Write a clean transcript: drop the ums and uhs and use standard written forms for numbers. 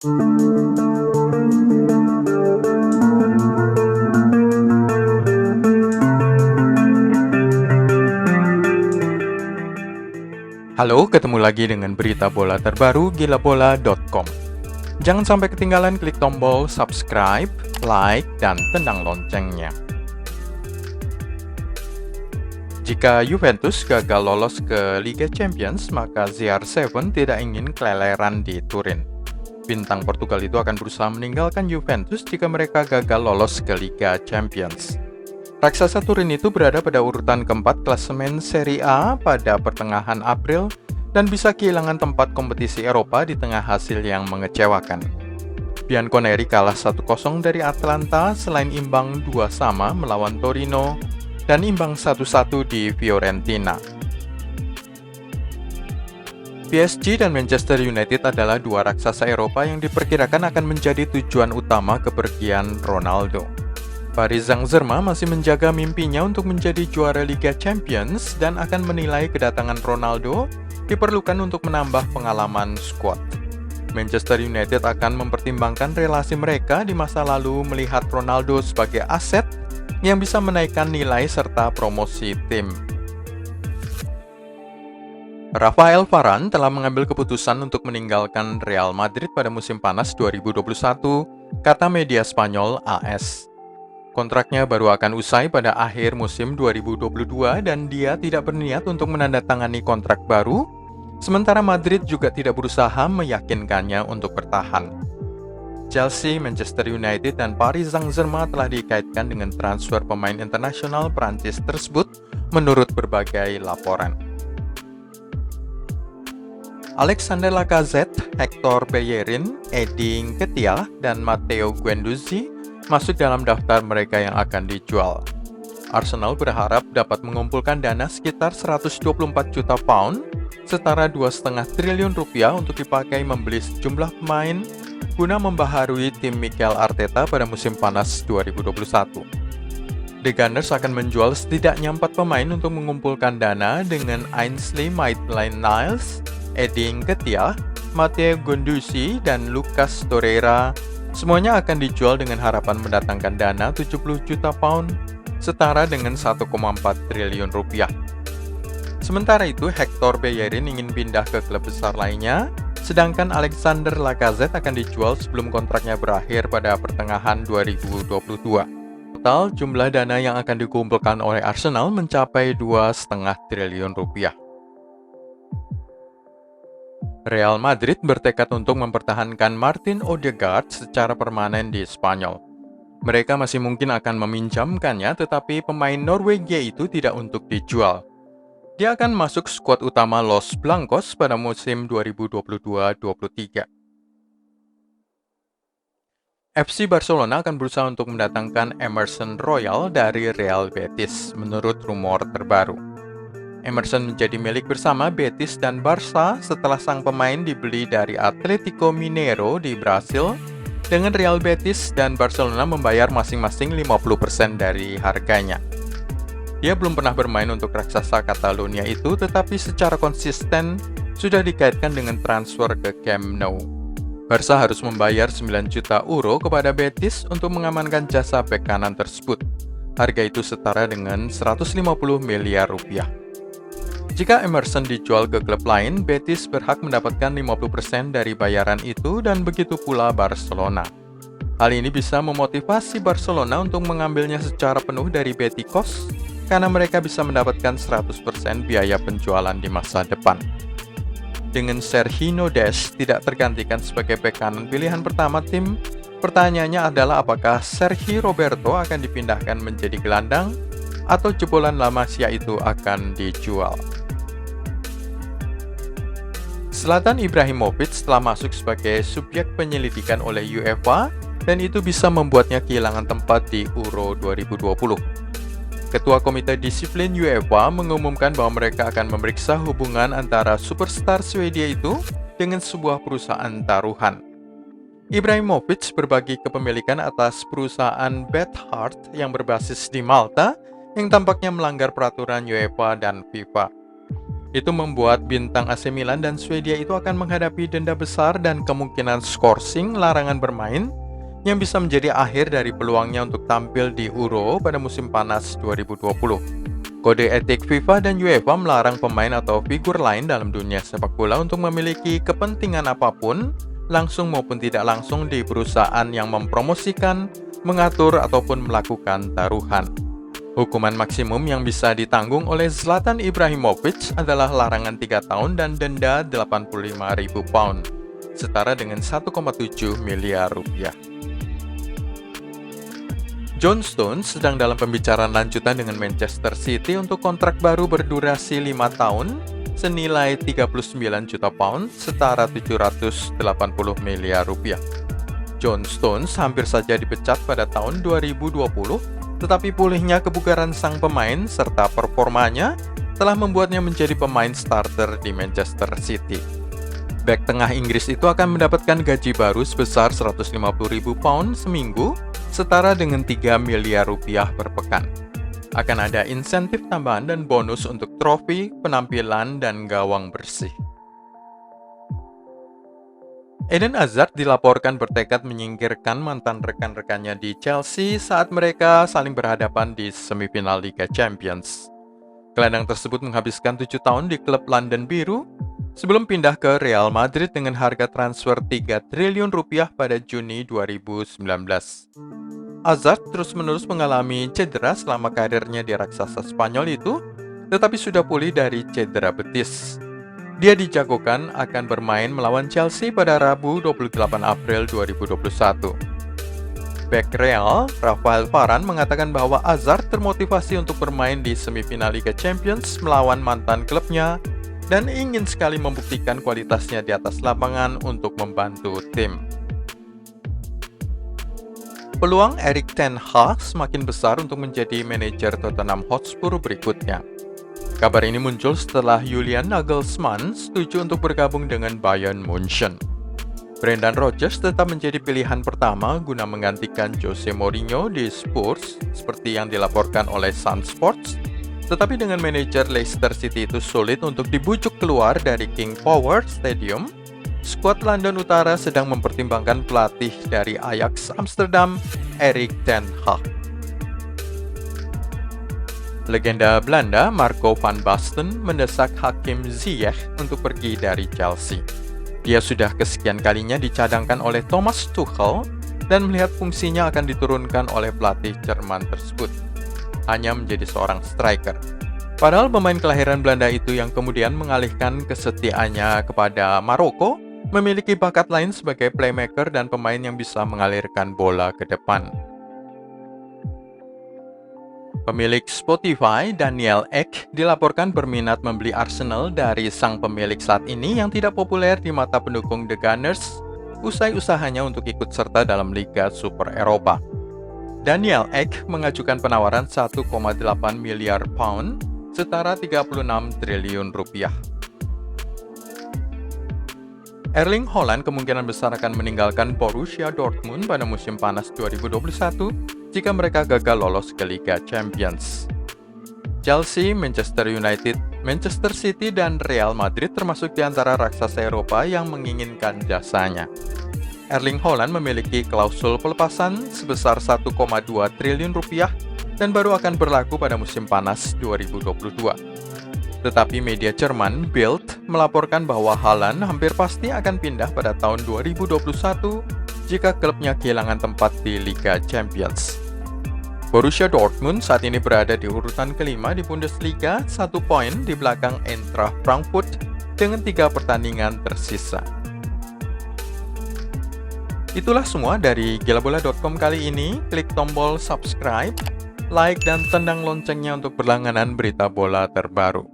Halo, ketemu lagi dengan berita bola terbaru gilabola.com. Jangan sampai ketinggalan klik tombol subscribe, like, dan tendang loncengnya. Jika Juventus gagal lolos ke Liga Champions, maka CR7 tidak ingin keleleran di Turin. Bintang Portugal itu akan berusaha meninggalkan Juventus jika mereka gagal lolos ke Liga Champions. Raksasa Turin itu berada pada urutan keempat klasemen Serie A pada pertengahan April dan bisa kehilangan tempat kompetisi Eropa di tengah hasil yang mengecewakan. Bianconeri kalah 1-0 dari Atalanta selain imbang 2-2 melawan Torino dan imbang 1-1 di Fiorentina. PSG dan Manchester United adalah dua raksasa Eropa yang diperkirakan akan menjadi tujuan utama kepergian Ronaldo. Paris Saint-Germain masih menjaga mimpinya untuk menjadi juara Liga Champions dan akan menilai kedatangan Ronaldo diperlukan untuk menambah pengalaman skuad. Manchester United akan mempertimbangkan relasi mereka di masa lalu melihat Ronaldo sebagai aset yang bisa menaikkan nilai serta promosi tim. Rafael Varane telah mengambil keputusan untuk meninggalkan Real Madrid pada musim panas 2021, kata media Spanyol AS. Kontraknya baru akan usai pada akhir musim 2022 dan dia tidak berniat untuk menandatangani kontrak baru, sementara Madrid juga tidak berusaha meyakinkannya untuk bertahan. Chelsea, Manchester United, dan Paris Saint-Germain telah dikaitkan dengan transfer pemain internasional Prancis tersebut menurut berbagai laporan. Alexander Lacazette, Hector Bellerin, Eddie Nketiah, dan Matteo Guendouzi masuk dalam daftar mereka yang akan dijual. Arsenal berharap dapat mengumpulkan dana sekitar 124 juta pound, setara 2,5 triliun rupiah untuk dipakai membeli sejumlah pemain guna membaharui tim Mikel Arteta pada musim panas 2021. The Gunners akan menjual setidaknya 4 pemain untuk mengumpulkan dana dengan Ainsley Maitland-Niles, Eddie Nketiah, Matteo Guendouzi, dan Lucas Torreira. Semuanya akan dijual dengan harapan mendatangkan dana 70 juta pound, setara dengan 1,4 triliun rupiah. Sementara itu, Hector Bellerin ingin pindah ke klub besar lainnya, sedangkan Alexander Lacazette akan dijual sebelum kontraknya berakhir pada pertengahan 2022. Total jumlah dana yang akan dikumpulkan oleh Arsenal mencapai 2,5 triliun rupiah. Real Madrid bertekad untuk mempertahankan Martin Odegaard secara permanen di Spanyol. Mereka masih mungkin akan meminjamkannya, tetapi pemain Norwegia itu tidak untuk dijual. Dia akan masuk skuad utama Los Blancos pada musim 2022-23. FC Barcelona akan berusaha untuk mendatangkan Emerson Royal dari Real Betis, menurut rumor terbaru. Emerson menjadi milik bersama Betis dan Barca setelah sang pemain dibeli dari Atletico Mineiro di Brasil, dengan Real Betis dan Barcelona membayar masing-masing 50% dari harganya. Dia belum pernah bermain untuk raksasa Catalonia itu, tetapi secara konsisten sudah dikaitkan dengan transfer ke Camp Nou. Barca harus membayar 9 juta euro kepada Betis untuk mengamankan jasa bek kanan tersebut. Harga itu setara dengan 150 miliar rupiah. Jika Emerson dijual ke klub lain, Betis berhak mendapatkan 50% dari bayaran itu dan begitu pula Barcelona. Hal ini bisa memotivasi Barcelona untuk mengambilnya secara penuh dari Betikos karena mereka bisa mendapatkan 100% biaya penjualan di masa depan. Dengan Sergio Des tidak tergantikan sebagai bek kanan pilihan pertama tim, pertanyaannya adalah apakah Sergi Roberto akan dipindahkan menjadi gelandang atau jebolan La Masia itu akan dijual. Zlatan Ibrahimovic telah masuk sebagai subjek penyelidikan oleh UEFA dan itu bisa membuatnya kehilangan tempat di Euro 2020. Ketua Komite Disiplin UEFA mengumumkan bahwa mereka akan memeriksa hubungan antara superstar Swedia itu dengan sebuah perusahaan taruhan. Ibrahimovic berbagi kepemilikan atas perusahaan Bethard yang berbasis di Malta yang tampaknya melanggar peraturan UEFA dan FIFA. Itu membuat bintang AC Milan dan Swedia itu akan menghadapi denda besar dan kemungkinan skorsing larangan bermain yang bisa menjadi akhir dari peluangnya untuk tampil di Euro pada musim panas 2020. Kode etik FIFA dan UEFA melarang pemain atau figur lain dalam dunia sepak bola untuk memiliki kepentingan apapun, langsung maupun tidak langsung di perusahaan yang mempromosikan, mengatur, ataupun melakukan taruhan. Hukuman maksimum yang bisa ditanggung oleh Zlatan Ibrahimovic adalah larangan 3 tahun dan denda 85.000 pound, setara dengan 1,7 miliar rupiah. John Stones sedang dalam pembicaraan lanjutan dengan Manchester City untuk kontrak baru berdurasi 5 tahun, senilai 39 juta pound, setara 780 miliar rupiah. John Stones hampir saja dipecat pada tahun 2020, tetapi pulihnya kebugaran sang pemain serta performanya telah membuatnya menjadi pemain starter di Manchester City. Bek tengah Inggris itu akan mendapatkan gaji baru sebesar 150.000 pound seminggu, setara dengan 3 miliar rupiah per pekan. Akan ada insentif tambahan dan bonus untuk trofi, penampilan, dan gawang bersih. Eden Hazard dilaporkan bertekad menyingkirkan mantan rekan-rekannya di Chelsea saat mereka saling berhadapan di semifinal Liga Champions. Gelandang tersebut menghabiskan 7 tahun di klub London Biru sebelum pindah ke Real Madrid dengan harga transfer 3 triliun rupiah pada Juni 2019. Hazard terus-menerus mengalami cedera selama karirnya di raksasa Spanyol itu, tetapi sudah pulih dari cedera betis. Dia dijagokan akan bermain melawan Chelsea pada Rabu 28 April 2021. Bek Real, Rafael Varane mengatakan bahwa Hazard termotivasi untuk bermain di semifinal Liga Champions melawan mantan klubnya dan ingin sekali membuktikan kualitasnya di atas lapangan untuk membantu tim. Peluang Erik ten Hag semakin besar untuk menjadi manajer Tottenham Hotspur berikutnya. Kabar ini muncul setelah Julian Nagelsmann setuju untuk bergabung dengan Bayern Munchen. Brendan Rodgers tetap menjadi pilihan pertama guna menggantikan Jose Mourinho di Spurs, seperti yang dilaporkan oleh Sun Sports. Tetapi dengan manajer Leicester City itu sulit untuk dibujuk keluar dari King Power Stadium, skuad London Utara sedang mempertimbangkan pelatih dari Ajax Amsterdam, Erik ten Hag. Legenda Belanda Marco van Basten mendesak Hakim Ziyech untuk pergi dari Chelsea. Dia sudah kesekian kalinya dicadangkan oleh Thomas Tuchel dan melihat fungsinya akan diturunkan oleh pelatih Jerman tersebut, hanya menjadi seorang striker. Padahal pemain kelahiran Belanda itu yang kemudian mengalihkan kesetiaannya kepada Maroko, memiliki bakat lain sebagai playmaker dan pemain yang bisa mengalirkan bola ke depan. Pemilik Spotify, Daniel Ek, dilaporkan berminat membeli Arsenal dari sang pemilik saat ini yang tidak populer di mata pendukung The Gunners, usai usahanya untuk ikut serta dalam Liga Super Eropa. Daniel Ek mengajukan penawaran 1,8 miliar pound, setara 36 triliun rupiah. Erling Haaland kemungkinan besar akan meninggalkan Borussia Dortmund pada musim panas 2021 jika mereka gagal lolos ke Liga Champions. Chelsea, Manchester United, Manchester City, dan Real Madrid termasuk di antara raksasa Eropa yang menginginkan jasanya. Erling Haaland memiliki klausul pelepasan sebesar 1,2 triliun rupiah dan baru akan berlaku pada musim panas 2022. Tetapi media Jerman Bild melaporkan bahwa Haaland hampir pasti akan pindah pada tahun 2021 jika klubnya kehilangan tempat di Liga Champions. Borussia Dortmund saat ini berada di urutan kelima di Bundesliga, 1 poin di belakang Eintracht Frankfurt dengan 3 pertandingan tersisa. Itulah semua dari gilabola.com kali ini. Klik tombol subscribe, like, dan tendang loncengnya untuk berlangganan berita bola terbaru.